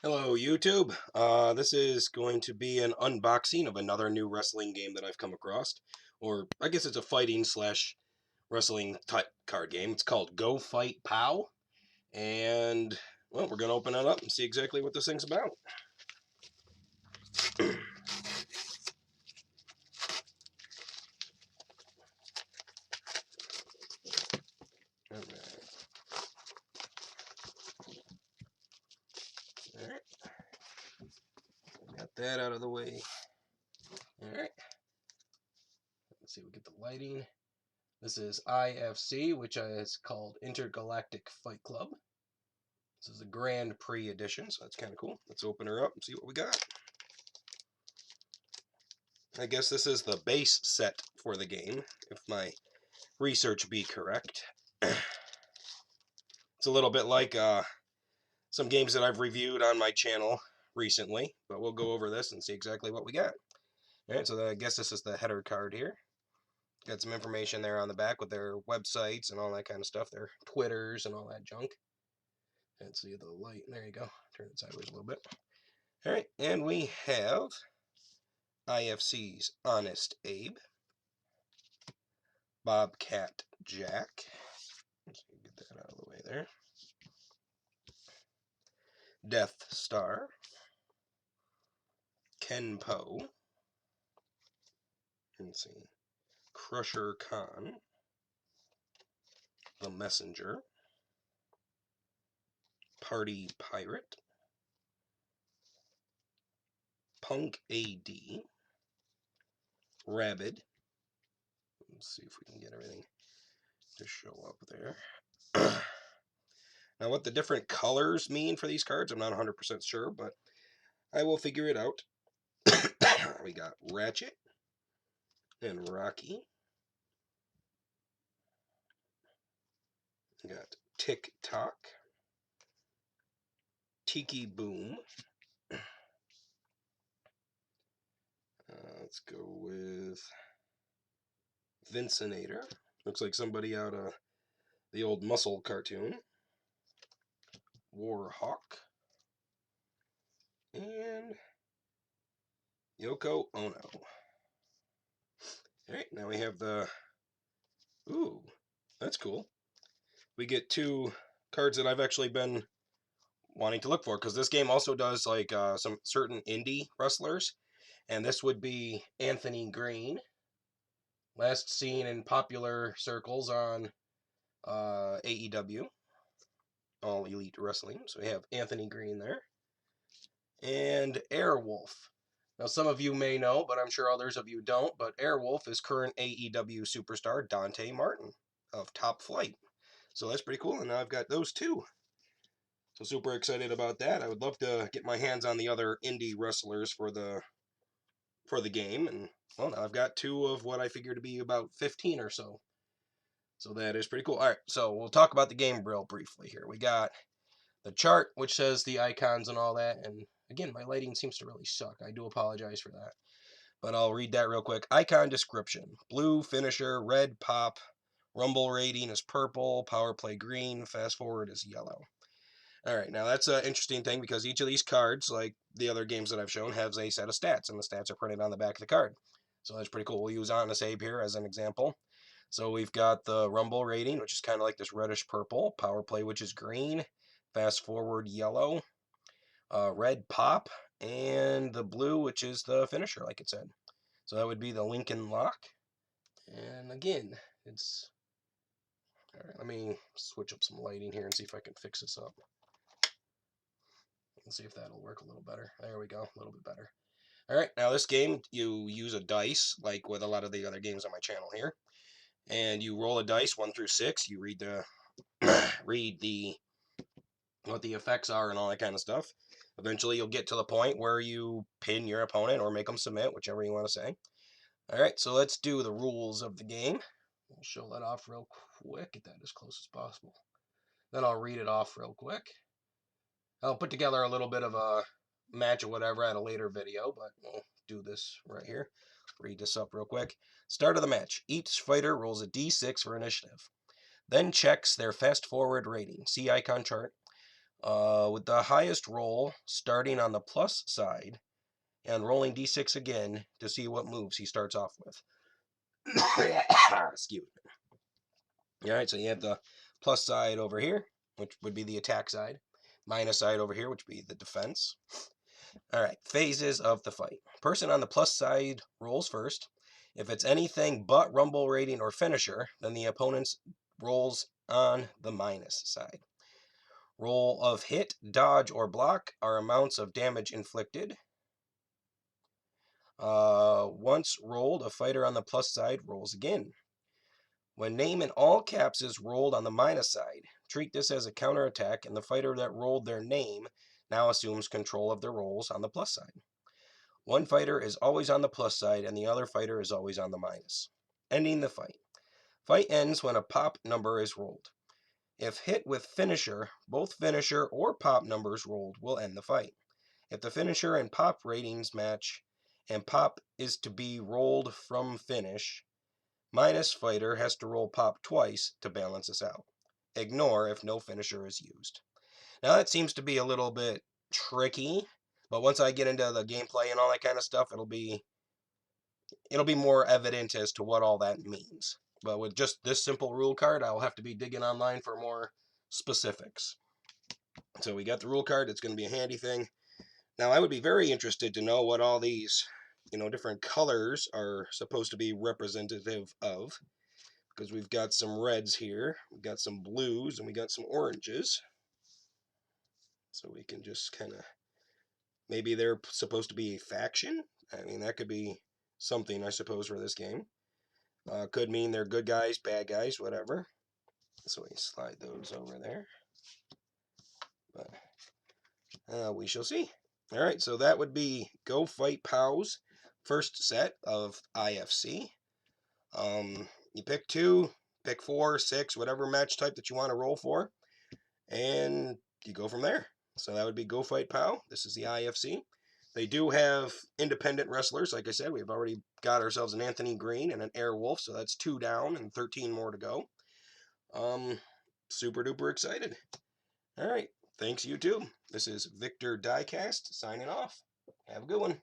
Hello YouTube. This is going to be an unboxing of another new wrestling game that I've come across. Or I guess it's a fighting slash wrestling type card game. It's called Go.Fight.Pow. And, well, we're going to open it up and see exactly what this thing's about. Alright. Got that out of the way. Alright. Let's see if we get the lighting. This is IFC, which is called Intergalactic Fight Club. This is a Grand Prix edition, so that's kind of cool. Let's open her up and see what we got. I guess this is the base set for the game, if my research be correct. It's a little bit like some games that I've reviewed on my channel recently, but we'll go over this and see exactly what we got. Alright, so I guess this is the header card here. Got some information there on the back with their websites and all that kind of stuff, their Twitters and all that junk. Let's see the light. There you go. Turn it sideways a little bit. Alright, and we have IFC's Honest Abe, Bobcat Jack. Let's get that out of the way there. Death Star, Kenpo. Let's see, Crusher Khan, The Messenger, Party Pirate, Punk AD, Rabid. Let's see if we can get everything to show up there. Now, what the different colors mean for these cards, I'm not 100% sure, but I will figure it out. We got Ratchet and Rocky. We got Tick Tock, Tiki Boom. Let's go with Vincinator. Looks like somebody out of the old Muscle cartoon. Warhawk. And Yoko Ono. Alright, now we have the... Ooh, that's cool. We get two cards that I've actually been wanting to look for, because this game also does like some certain indie wrestlers, and this would be Anthony Green, last seen in popular circles on AEW, All Elite Wrestling. So we have Anthony Green there, and Airwolf. Now some of you may know, but I'm sure others of you don't, but Airwolf is current AEW superstar Dante Martin of Top Flight. So that's pretty cool, and now I've got those two. So super excited about that. I would love to get my hands on the other indie wrestlers for the game, and well, now I've got two of what I figure to be about 15 or so. So that is pretty cool. All right, so we'll talk about the game real briefly here. We got the chart, which says the icons and all that, and again, my lighting seems to really suck. I do apologize for that, but I'll read that real quick. Icon description: blue finisher, red pop, rumble rating is purple, power play green, fast forward is yellow. Alright, now that's an interesting thing, because each of these cards, like the other games that I've shown, has a set of stats, and the stats are printed on the back of the card. So that's pretty cool. We'll use Honest Abe here as an example. So we've got the rumble rating, which is kind of like this reddish purple, power play, which is green, fast forward yellow, red pop, and the blue, which is the finisher, like it said. So that would be the Lincoln Lock. And again, it's... Alright, let me switch up some lighting here and see if I can fix this up. Let's see if that'll work a little better. There we go, a little bit better. Alright, now this game, you use a dice, like with a lot of the other games on my channel here. And you roll a dice, 1 through 6. You read the what the effects are and all that kind of stuff. Eventually you'll get to the point where you pin your opponent or make them submit, whichever you want to say. Alright, so let's do the rules of the game. We'll show that off real quick, get that as close as possible. Then I'll read it off real quick. I'll put together a little bit of a match or whatever at a later video, but we'll do this right here. Read this up real quick. Start of the match. Each fighter rolls a d6 for initiative. Then checks their fast forward rating. See icon chart. With the highest roll starting on the plus side and rolling d6 again to see what moves he starts off with. Excuse me. All right, so you have the plus side over here, which would be the attack side. Minus side over here, which would be the defense. All right, phases of the fight. Person on the plus side rolls first. If it's anything but rumble rating or finisher, then the opponent's rolls on the minus side. Roll of hit, dodge, or block are amounts of damage inflicted. Once rolled, a fighter on the plus side rolls again. When name in all caps is rolled on the minus side, treat this as a counterattack, and the fighter that rolled their name now assumes control of the rolls on the plus side. One fighter is always on the plus side, and the other fighter is always on the minus. Ending the fight. Fight ends when a pop number is rolled. If hit with finisher, both finisher or pop numbers rolled will end the fight. If the finisher and pop ratings match, and pop is to be rolled from finish, minus fighter has to roll pop twice to balance this out. Ignore if no finisher is used. Now that seems to be a little bit tricky, but once I get into the gameplay and all that kind of stuff, it'll be more evident as to what all that means. But with just this simple rule card, I'll have to be digging online for more specifics. So we got the rule card. It's going to be a handy thing. Now, I would be very interested to know what all these, different colors are supposed to be representative of. Because we've got some reds here, we've got some blues, and we got some oranges. So we can just kind of, maybe they're supposed to be a faction? I mean, that could be something, I suppose, for this game. Could mean they're good guys, bad guys, whatever. So we slide those over there. But we shall see. All right, so that would be Go.Fight.Pow's first set of IFC. You pick 2, pick 4, 6, whatever match type that you want to roll for, and you go from there. So that would be Go.Fight.Pow. This is the IFC. They do have independent wrestlers. Like I said, we've already got ourselves an Anthony Green and an Airwolf, so that's 2 down and 13 more to go. Super duper excited. All right. Thanks, YouTube. This is Victor DieCast signing off. Have a good one.